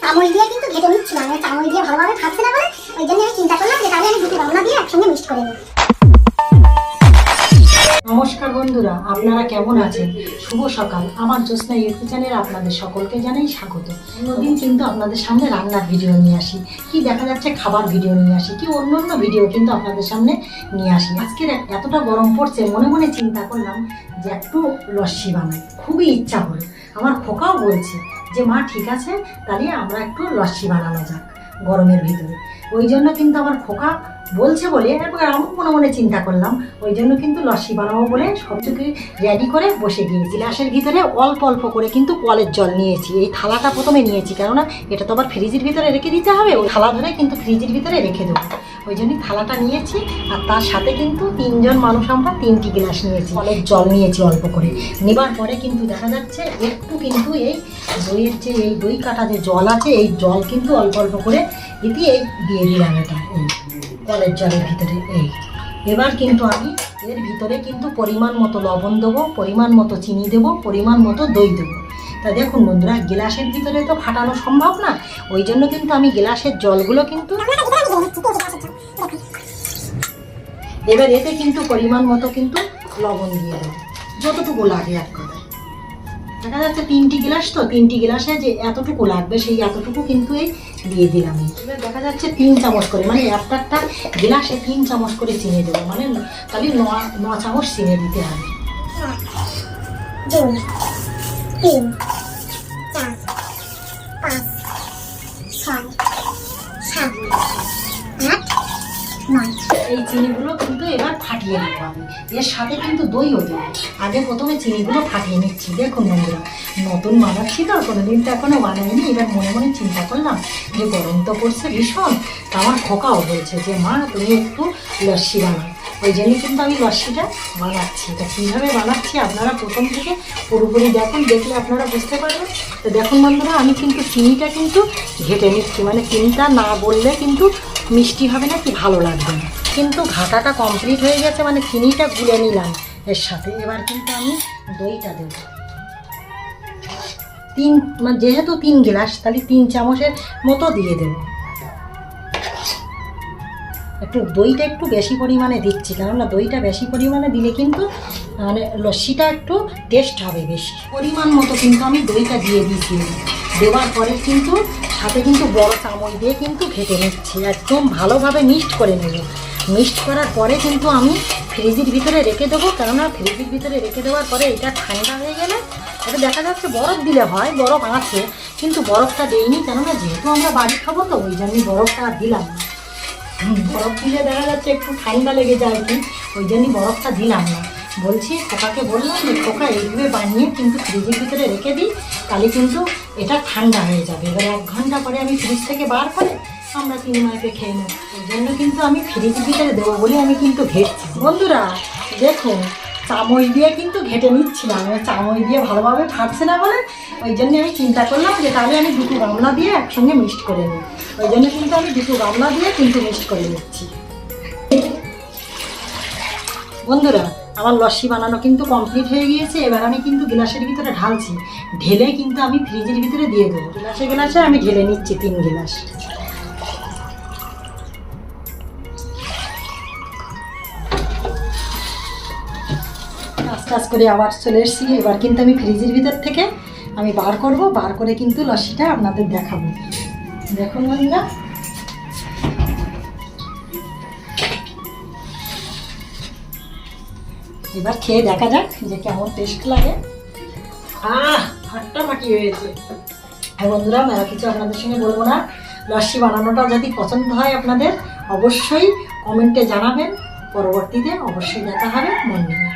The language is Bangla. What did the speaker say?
চামচ দিয়ে কিন্তু ঘেটে নিচ্ছিলাম, চামচ দিয়ে ভালোভাবে খাচ্ছে না বলে ওই জন্য আমি চিন্তা করলাম যে তাহলে আমি দুটো গামলা দিয়ে একসঙ্গে মিক্সড করে নিই। নমস্কার বন্ধুরা, আপনারা কেমন আছেন? শুভ সকাল। আমার জ্যোৎস্না ইউটিউব চ্যানেলে আপনাদের সকলকে জানাই স্বাগত। অন্যদিন কিন্তু আপনাদের সামনে রান্নার ভিডিও নিয়ে আসি, কি দেখা যাচ্ছে খাবার ভিডিও নিয়ে আসি, কি অন্য অন্য ভিডিও কিন্তু আপনাদের সামনে নিয়ে আসি। আজকের এতটা গরম পড়ছে, মনে মনে চিন্তা করলাম যে একটু লস্যি বানাই, খুবই ইচ্ছা করে। আমার খোকাও বলছে যে মা ঠিক আছে, তাহলে আমরা একটু লস্যি বানানো যাক গরমের ভিতরে। ওই জন্য কিন্তু আমার খোকা বলছে বলে এরপর আমি মনে মনে চিন্তা করলাম, ওই জন্য কিন্তু লস্যি বানাবো বলে সব কিছু রেডি করে বসে গিয়েছি। গ্লাসের ভিতরে অল্প অল্প করে কিন্তু কলের জল নিয়েছি। এই থালাটা প্রথমে নিয়েছি, কেননা এটা তো আবার ফ্রিজের ভিতরে রেখে দিতে হবে। ওই থালা ধরে কিন্তু ফ্রিজের ভিতরে রেখে দেবো, ওই জন্যই থালাটা নিয়েছি। আর তার সাথে কিন্তু 3 জন মানুষ আমরা 3টি গ্লাস নিয়েছি, কলের জল নিয়েছি অল্প করে। নেবার পরে কিন্তু দেখা যাচ্ছে একটু কিন্তু এই দইয়ের যে এই দই কাটা যে জল আছে, এই জল কিন্তু অল্প অল্প করে দিয়ে দিলাম এটা এই কলের জলের ভিতরে। এবার কিন্তু আমি এর ভিতরে কিন্তু পরিমাণ মতো লবণ দেবো, পরিমাণ মতো চিনি দেবো, পরিমাণ মতো দই দেবো। তা দেখুন বন্ধুরা, গ্লাসের ভিতরে তো ফাটানো সম্ভব না, ওই জন্য কিন্তু আমি গ্লাসের জলগুলো কিন্তু এবার এতে কিন্তু পরিমাণ মতো কিন্তু লবণ দিয়ে দেবো, যতটুকু লাগে এক কথায়। দেখা যাচ্ছে 3টি গ্লাস, তো 3টি গ্লাসে যে এতটুকু লাগবে সেই এতটুকু কিন্তু এই দিয়ে দিলাম। এবার দেখা যাচ্ছে 3 চামচ করে, মানে একটা গ্লাসে 3 চামচ করে চিনি দেবো, মানে তাহলে 9 চামচ চিনি দিতে হবে। 2 3 4 5 6 7 8 9। এই চিনিগুলো কিন্তু এবার ফাটিয়ে নেবো আমি, এর সাথে কিন্তু দইও দেবো। আগে প্রথমে চিনিগুলো ফাটিয়ে নিচ্ছি। দেখুন বন্ধুরা, নতুন বানাচ্ছি তো, কোনোদিন তো এখনো বানাইনি। এবার মনে মনে চিন্তা করলাম যে গরম তো পড়ছে ভীষণ, তা আমার খোকাও বলছে যে মা তুমি একটু লস্যি বানাও, ওই জন্যই কিন্তু আমি লস্যিটা বানাচ্ছি। তা কীভাবে বানাচ্ছি আপনারা প্রথম থেকে পুরোপুরি দেখুন, দেখলে আপনারা বুঝতে পারবেন। তো দেখুন বন্ধুরা, আমি কিন্তু চিনিটা কিন্তু ঘেটে নিচ্ছি, মানে চিনিটা না বললে কিন্তু মিষ্টি হবে না, কি ভালো লাগবে না। কিন্তু ঘাটাটা কমপ্লিট হয়ে গেছে, মানে চিনিটা গুলে নিলাম এর সাথে। এবার কিন্তু আমি দইটা দেবো মানে যেহেতু 3 গ্লাস, তাহলে 3 চামচের মতো দিয়ে দেবো। একটু দইটা একটু বেশি পরিমাণে দিচ্ছি, কেননা দইটা বেশি পরিমাণে দিলে কিন্তু মানে লস্যিটা একটু টেস্ট হবে বেশি। পরিমাণ মতো কিন্তু আমি দইটা দিয়ে দিয়েছি। দেওয়ার পরে কিন্তু সাথে কিন্তু বড় চামচ দিয়ে কিন্তু ঘেটে নিচ্ছি, একদম ভালোভাবে মিক্সড করে নেব। মিক্সড করার পরে কিন্তু আমি ফ্রিজের ভিতরে রেখে দেবো, কেননা ফ্রিজের ভিতরে রেখে দেওয়ার পরে এটা ঠান্ডা হয়ে গেলে এটা দেখা যাচ্ছে বরফ দিলে হয়, বরফ আছে কিন্তু বরফটা দিইনি, কেননা যেহেতু আমরা বাড়ি খাবো তো ওই জন্যই বরফটা দিলাম না। বরফ দিলে দেখা যাচ্ছে একটু ঠান্ডা লেগে যায় কি, ওই জন্যই বরফটা দিলাম না। বলছি খোকাকে বললাম যে খোকা এইভাবে বানিয়ে কিন্তু ফ্রিজের ভিতরে রেখে দিই, তাহলে কিন্তু এটা ঠান্ডা হয়ে যাবে। এবার 1 ঘন্টা পরে আমি ফ্রিজ থেকে বার করে আমরা 3 মাইপে খেয়ে নেব। ওই জন্য কিন্তু আমি ফ্রিজের ভিতরে দেবো বলে আমি কিন্তু ঘেটছি। বন্ধুরা দেখুন, চামচ দিয়ে কিন্তু ঘেটে নিচ্ছিলাম, চামচ দিয়ে ভালোভাবে ফাটছে না বলে ওই জন্য আমি চিন্তা করলাম যে তাহলে আমি 2টো গামলা দিয়ে একসঙ্গে মিক্সড করে নিই। ওই জন্য কিন্তু আমি 2টো গামলা দিয়ে কিন্তু মিক্সড করে নিচ্ছি। বন্ধুরা আমার লস্যি বানানো কিন্তু কমপ্লিট হয়ে গিয়েছে। এবার আমি কিন্তু গ্লাসের ভিতরে ঢালছি, ঢেলে কিন্তু আমি ফ্রিজের ভিতরে দিয়ে দেবো। গ্লাসে আমি ঢেলে নিচ্ছি 3 গ্লাস। কাজ করে আবার চলে এসেছি। এবার কিন্তু আমি ফ্রিজের ভিতর থেকে আমি বার করব, বার করে কিন্তু লস্যিটা আপনাদের দেখাবো। দেখুন বন্ধুরা, এবার খেয়ে দেখা যাক যে কেমন টেস্ট লাগে। ফাটাফাটি হয়েছে। আর বন্ধুরা মেলা কিছু আপনাদের সঙ্গে বলবো না, লস্যি বানানোটা যদি পছন্দ হয় আপনাদের অবশ্যই কমেন্টে জানাবেন, পরবর্তীতে অবশ্যই দেখা হবে মন নিয়ে।